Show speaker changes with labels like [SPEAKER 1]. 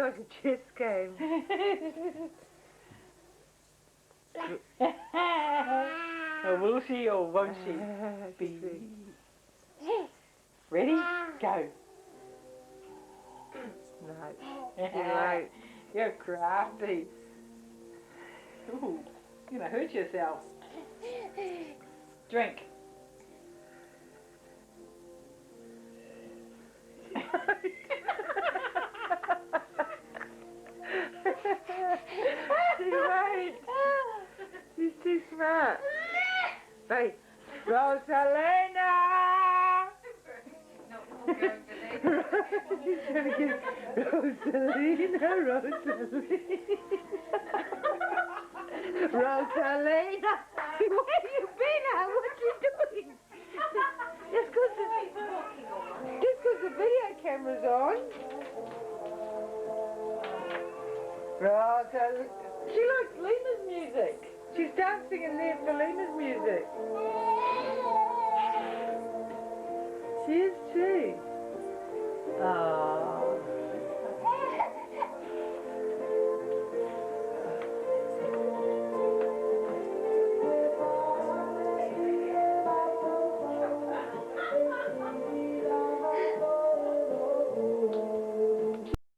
[SPEAKER 1] like a chess game.
[SPEAKER 2] Oh, will she or won't she? Be ready? Go.
[SPEAKER 1] No, too late.
[SPEAKER 2] You're crafty. Ooh, you're gonna hurt yourself. Drink.
[SPEAKER 1] Too late. She's too smart. Hey, Rosalina! She's trying to get Rosalina, Rosalina. Where you been at? What you doing? Just because the video camera's on. Rosalina. She likes Lena's music. She's dancing in there for Lena's music.